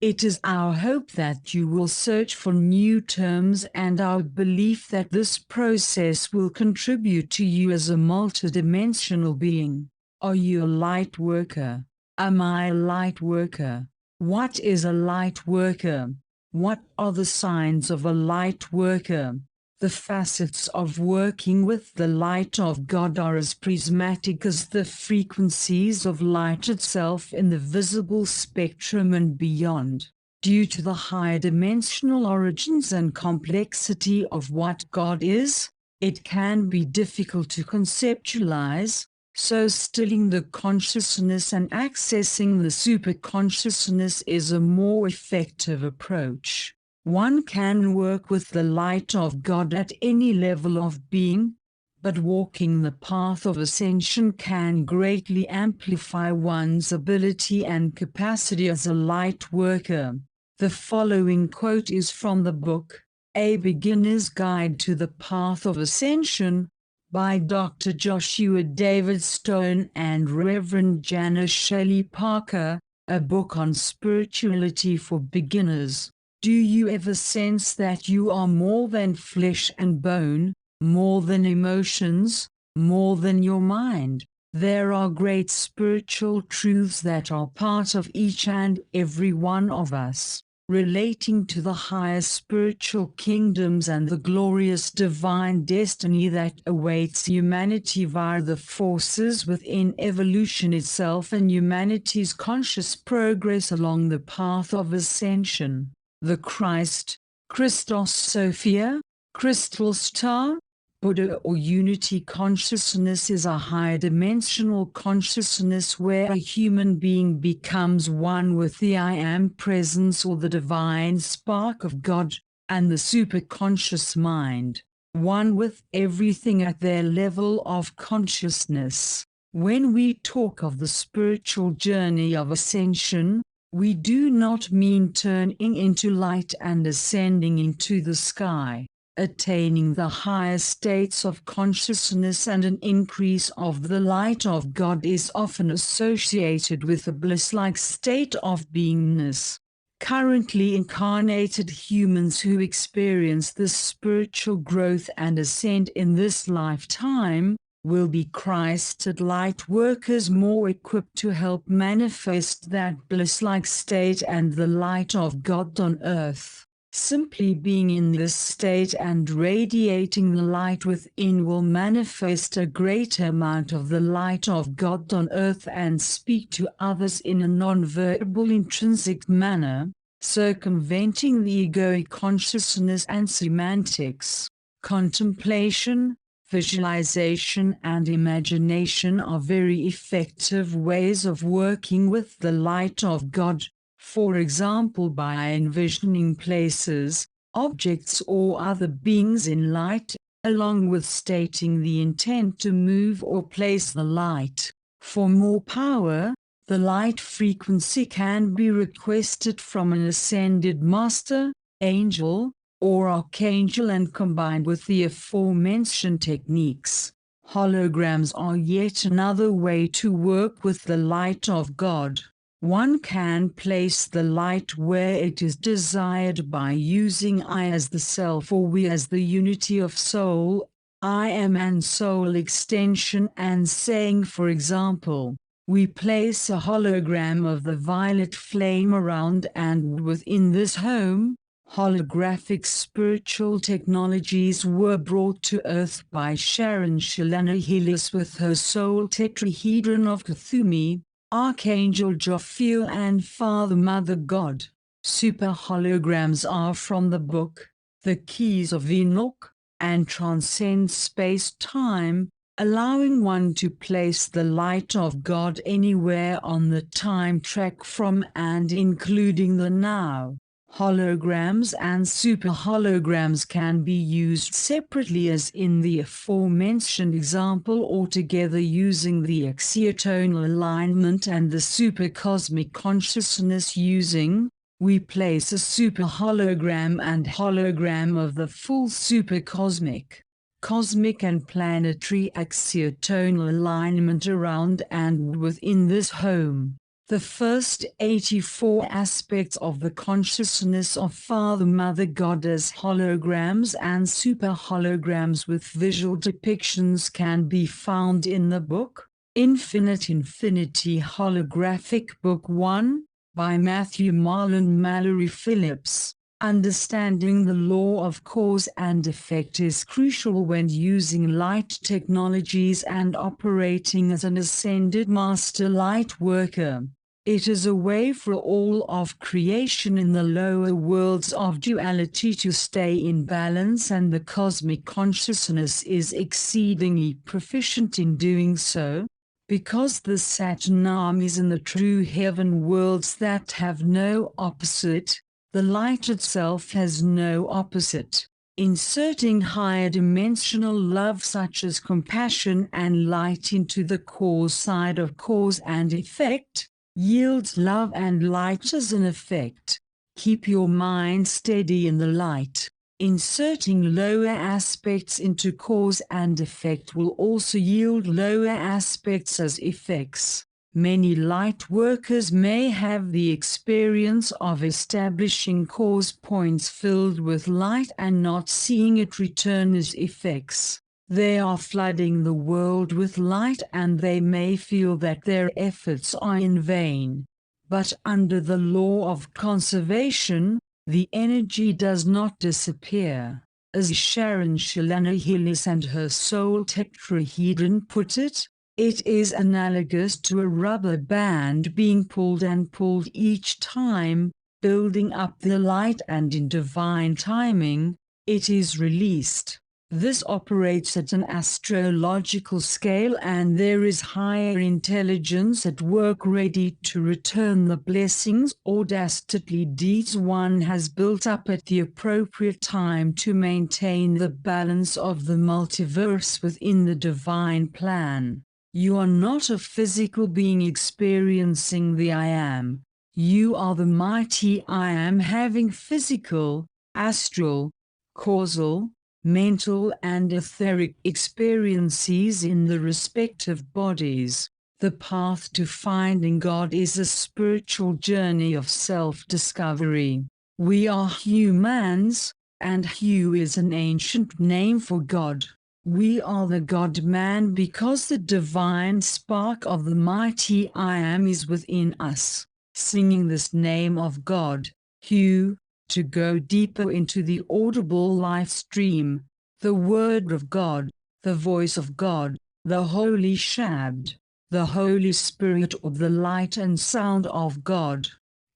It is our hope that you will search for new terms and our belief that this process will contribute to you as a multidimensional being. Are you a light worker? Am I a light worker? What is a light worker? What are the signs of a light worker? The facets of working with the light of God are as prismatic as the frequencies of light itself in the visible spectrum and beyond. Due to the higher dimensional origins and complexity of what God is, it can be difficult to conceptualize, so stilling the consciousness and accessing the superconsciousness is a more effective approach. One can work with the light of God at any level of being, but walking the path of ascension can greatly amplify one's ability and capacity as a light worker. The following quote is from the book, A Beginner's Guide to the Path of Ascension, by Dr. Joshua David Stone and Reverend Janice Shelley Parker, a book on spirituality for beginners. Do you ever sense that you are more than flesh and bone, more than emotions, more than your mind? There are great spiritual truths that are part of each and every one of us, relating to the higher spiritual kingdoms and the glorious divine destiny that awaits humanity via the forces within evolution itself and humanity's conscious progress along the path of ascension. The Christ, Christos, Sophia, crystal star, Buddha or unity consciousness is a higher dimensional consciousness where a human being becomes one with the I Am presence or the divine spark of God, and the superconscious mind, one with everything at their level of consciousness. When we talk of the spiritual journey of ascension, we do not mean turning into light and ascending into the sky. Attaining the higher states of consciousness and an increase of the light of God is often associated with a bliss-like state of beingness. Currently incarnated humans who experience this spiritual growth and ascent in this lifetime will be Christed Lightworkers, more equipped to help manifest that bliss-like state and the light of God on earth. Simply being in this state and radiating the light within will manifest a greater amount of the light of God on earth and speak to others in a non-verbal intrinsic manner, circumventing the egoic consciousness and semantics. Contemplation, visualization and imagination are very effective ways of working with the light of God, for example by envisioning places, objects or other beings in light, along with stating the intent to move or place the light. For more power, the light frequency can be requested from an ascended master, angel, or archangel and combined with the aforementioned techniques. Holograms are yet another way to work with the light of God. One can place the light where it is desired by using I as the self or we as the unity of soul, I am and soul extension, and saying, for example, we place a hologram of the violet flame around and within this home. Holographic spiritual technologies were brought to Earth by Sharon Shalana Hillis with her soul tetrahedron of Kuthumi, Archangel Jophiel and Father Mother God. Super holograms are from the book, The Keys of Enoch, and transcend space-time, allowing one to place the light of God anywhere on the time track from and including the now. Holograms and super holograms can be used separately as in the aforementioned example or together using the axiotonal alignment and the supercosmic consciousness using, we place a super hologram and hologram of the full supercosmic, cosmic and planetary axiotonal alignment around and within this home. The first 84 aspects of the consciousness of Father Mother God as holograms and super holograms with visual depictions can be found in the book, Infinite Infinity Holographic Book 1, by Matthew Marlon Mallory Phillips. Understanding the law of cause and effect is crucial when using light technologies and operating as an ascended master light worker. It is a way for all of creation in the lower worlds of duality to stay in balance, and the cosmic consciousness is exceedingly proficient in doing so, because the Satnam is in the true heaven worlds that have no opposite. The light itself has no opposite. Inserting higher dimensional love such as compassion and light into the cause side of cause and effect, yields love and light as an effect. Keep your mind steady in the light. Inserting lower aspects into cause and effect will also yield lower aspects as effects. Many light workers may have the experience of establishing cause points filled with light and not seeing it return as effects. They are flooding the world with light and they may feel that their efforts are in vain. But under the law of conservation, the energy does not disappear. As Sharon Shalana Hillis and her soul tetrahedron put it, it is analogous to a rubber band being pulled and pulled each time, building up the light, and in divine timing, it is released. This operates at an astrological scale, and there is higher intelligence at work ready to return the blessings or dastardly deeds one has built up at the appropriate time to maintain the balance of the multiverse within the divine plan. You are not a physical being experiencing the I Am. You are the mighty I Am having physical, astral, causal, mental and etheric experiences in the respective bodies. The path to finding God is a spiritual journey of self-discovery. We are humans, and Hu is an ancient name for God. We are the God-man because the divine spark of the mighty I Am is within us. Singing this name of God, Hu, to go deeper into the audible life stream, the Word of God, the voice of God, the Holy Shabd, the Holy Spirit of the light and sound of God,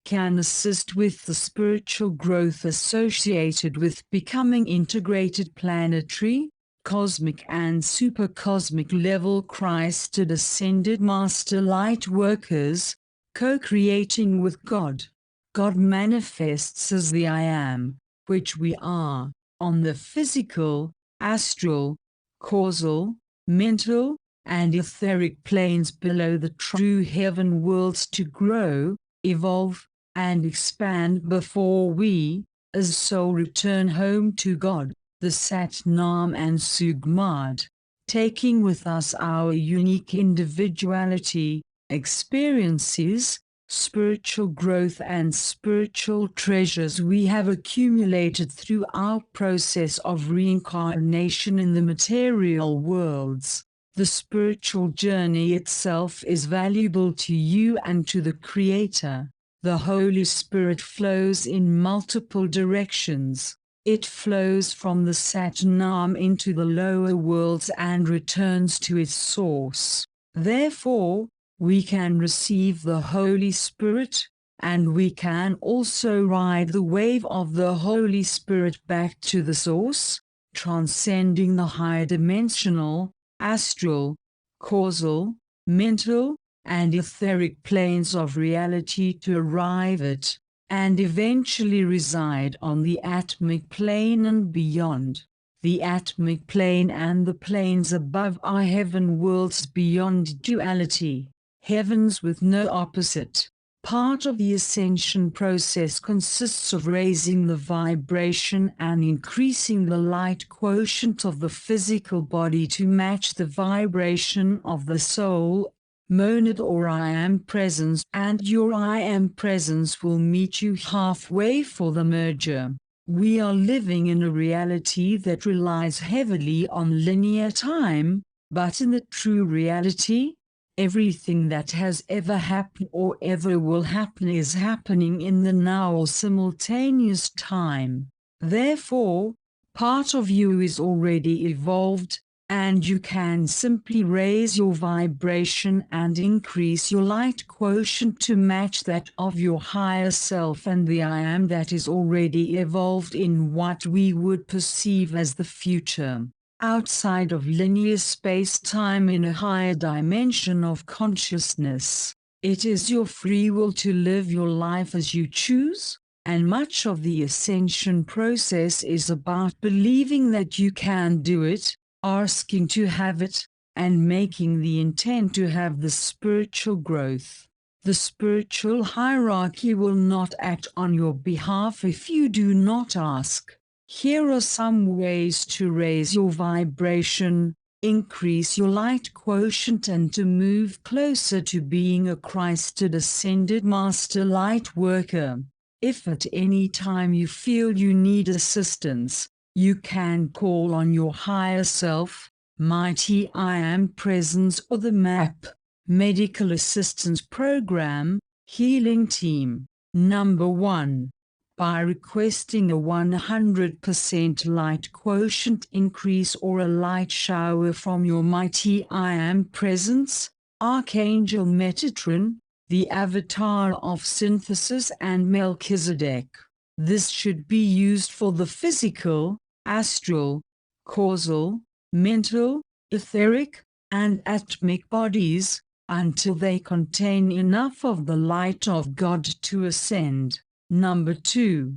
can assist with the spiritual growth associated with becoming integrated planetary, cosmic and supercosmic level Christed ascended master light workers, co-creating with God. God manifests as the I Am, which we are, on the physical, astral, causal, mental, and etheric planes below the true heaven worlds to grow, evolve, and expand before we, as soul, return home to God, the Satnam and Sugmad, taking with us our unique individuality, experiences, spiritual growth and spiritual treasures we have accumulated through our process of reincarnation in the material worlds. The spiritual journey itself is valuable to you and to the Creator. The Holy Spirit flows in multiple directions. It flows from the Satnam into the lower worlds and returns to its source. Therefore, we can receive the Holy Spirit, and we can also ride the wave of the Holy Spirit back to the source, transcending the higher dimensional, astral, causal, mental, and etheric planes of reality to arrive at, and eventually reside on the atomic plane and beyond. The atomic plane and the planes above are heaven worlds beyond duality, heavens with no opposite. Part of the ascension process consists of raising the vibration and increasing the light quotient of the physical body to match the vibration of the soul, monad or I am presence, and your I am presence will meet you halfway for the merger. We are living in a reality that relies heavily on linear time, but in the true reality, everything that has ever happened or ever will happen is happening in the now or simultaneous time. Therefore, part of you is already evolved, and you can simply raise your vibration and increase your light quotient to match that of your higher self and the I am that is already evolved in what we would perceive as the future. Outside of linear space-time in a higher dimension of consciousness, it is your free will to live your life as you choose, and much of the ascension process is about believing that you can do it, asking to have it, and making the intent to have the spiritual growth. The spiritual hierarchy will not act on your behalf if you do not ask. Here are some ways to raise your vibration, increase your light quotient, and to move closer to being a Christed ascended master light worker. If at any time you feel you need assistance, you can call on your higher self, mighty I am presence, or the MAP, Medical Assistance Program, healing team. Number 1. By requesting a 100% light quotient increase or a light shower from your mighty I am presence, Archangel Metatron, the avatar of synthesis, and Melchizedek. This should be used for the physical, astral, causal, mental, etheric, and atomic bodies, until they contain enough of the light of God to ascend. Number 2.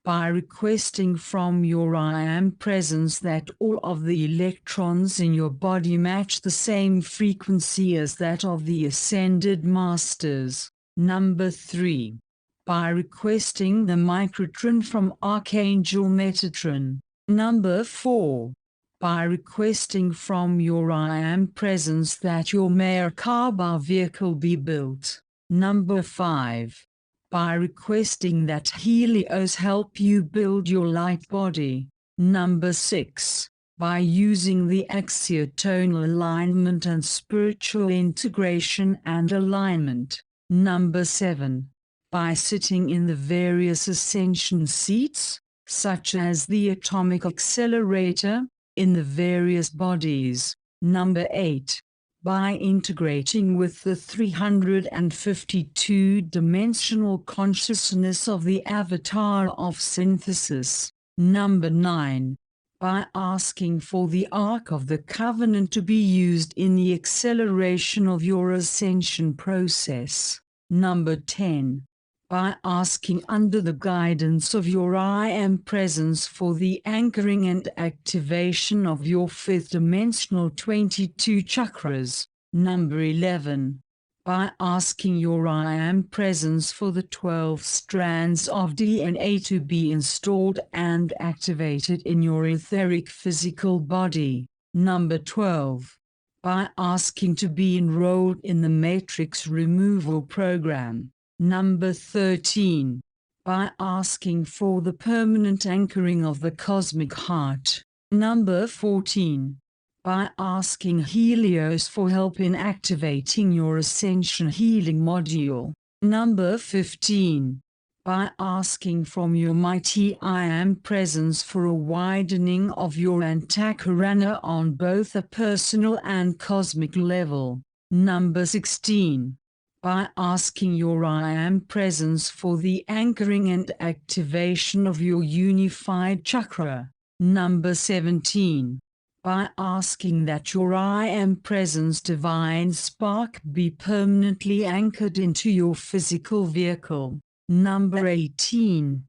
By requesting from your I am presence that all of the electrons in your body match the same frequency as that of the ascended masters. Number 3. By requesting the microtron from Archangel Metatron. Number 4. By requesting from your I am presence that your Merkaba vehicle be built. Number 5. By requesting that Helios help you build your light body. Number 6. By using the axiotonal alignment and spiritual integration and alignment. Number 7. By sitting in the various ascension seats, such as the atomic accelerator, in the various bodies. Number 8. By integrating with the 352-dimensional consciousness of the avatar of synthesis. Number 9. By asking for the Ark of the Covenant to be used in the acceleration of your ascension process. Number 10. By asking under the guidance of your I am presence for the anchoring and activation of your fifth-dimensional 22 chakras. Number 11. By asking your I am presence for the 12 strands of DNA to be installed and activated in your etheric physical body. Number 12. By asking to be enrolled in the matrix removal program. Number 13. By asking for the permanent anchoring of the cosmic heart. Number 14. By asking Helios for help in activating your Ascension Healing Module. Number 15. By asking from your mighty I am presence for a widening of your Antakarana on both a personal and cosmic level. Number 16. By asking your I am presence for the anchoring and activation of your unified chakra. Number 17. By asking that your I am presence divine spark be permanently anchored into your physical vehicle. Number 18.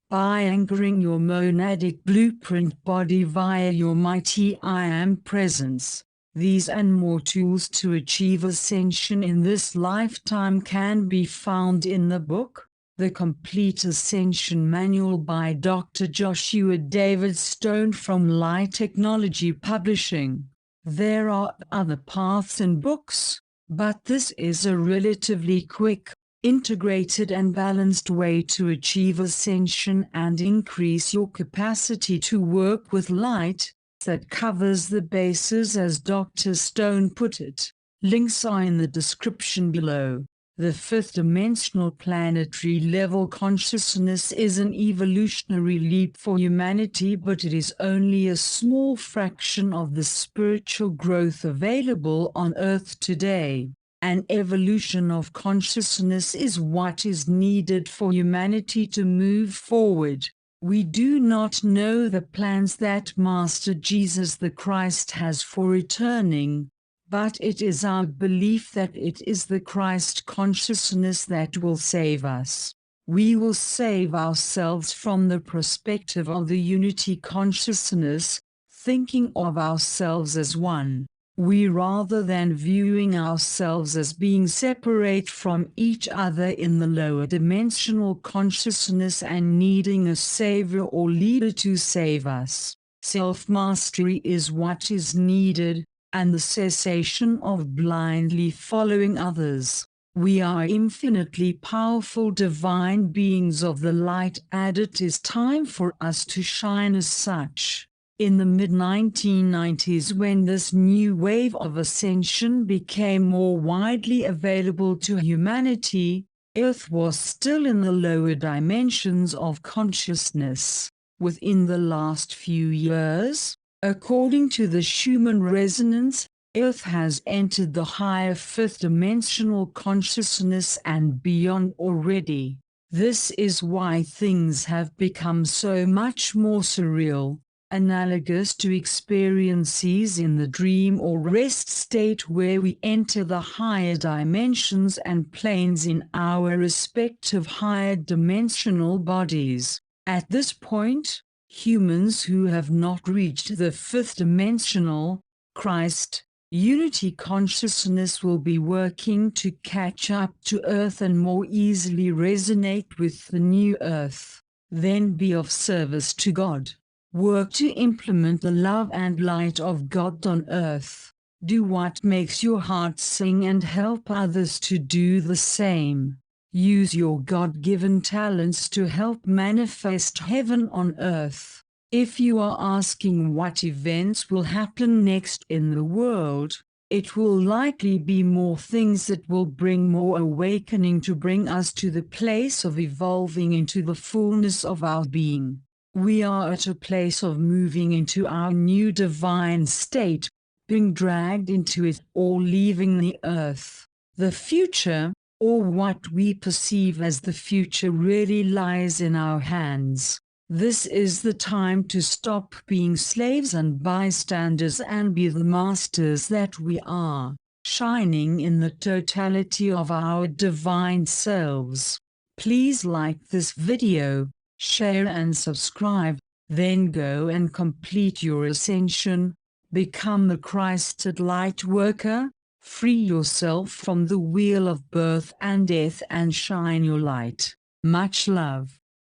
By anchoring your monadic blueprint body via your mighty I am presence. These and more tools to achieve ascension in this lifetime can be found in the book, The Complete Ascension Manual by Dr. Joshua David Stone from Light Technology Publishing. There are other paths and books, But this is a relatively quick, integrated and balanced way to achieve ascension and increase your capacity to work with light that covers the bases, as Dr. Stone put it. Links are in the description below. The fifth dimensional planetary level consciousness is an evolutionary leap for humanity, but it is only a small fraction of the spiritual growth available on Earth today. An evolution of consciousness is what is needed for humanity to move forward. We do not know the plans that Master Jesus the Christ has for returning, but it is our belief that it is the Christ consciousness that will save us. We will save ourselves from the perspective of the unity consciousness, thinking of ourselves as one. We, rather than viewing ourselves as being separate from each other in the lower dimensional consciousness and needing a savior or leader to save us. Self-mastery is what is needed, and the cessation of blindly following others. We are infinitely powerful divine beings of the light, and it is time for us to shine as such. In the mid-1990s, when this new wave of ascension became more widely available to humanity, Earth was still in the lower dimensions of consciousness. Within the last few years, according to the Schumann resonance, Earth has entered the higher fifth dimensional consciousness and beyond already. This is why things have become so much more surreal, analogous to experiences in the dream or rest state, where we enter the higher dimensions and planes in our respective higher dimensional bodies. At this point, humans who have not reached the fifth dimensional, Christ, unity consciousness will be working to catch up to Earth and more easily resonate with the new Earth. Then be of service to God. Work to implement the love and light of God on Earth. Do what makes your heart sing and help others to do the same. Use your God-given talents to help manifest heaven on Earth. If you are asking what events will happen next in the world, it will likely be more things that will bring more awakening to bring us to the place of evolving into the fullness of our being. We are at a place of moving into our new divine state, being dragged into it or leaving the earth. The future, or what we perceive as the future, really lies in our hands. This is the time to stop being slaves and bystanders and be the masters that we are, shining in the totality of our divine selves. Please like this video, share and subscribe, then go and complete your ascension, become the Christed Lightworker, free yourself from the wheel of birth and death and shine your light. Much love.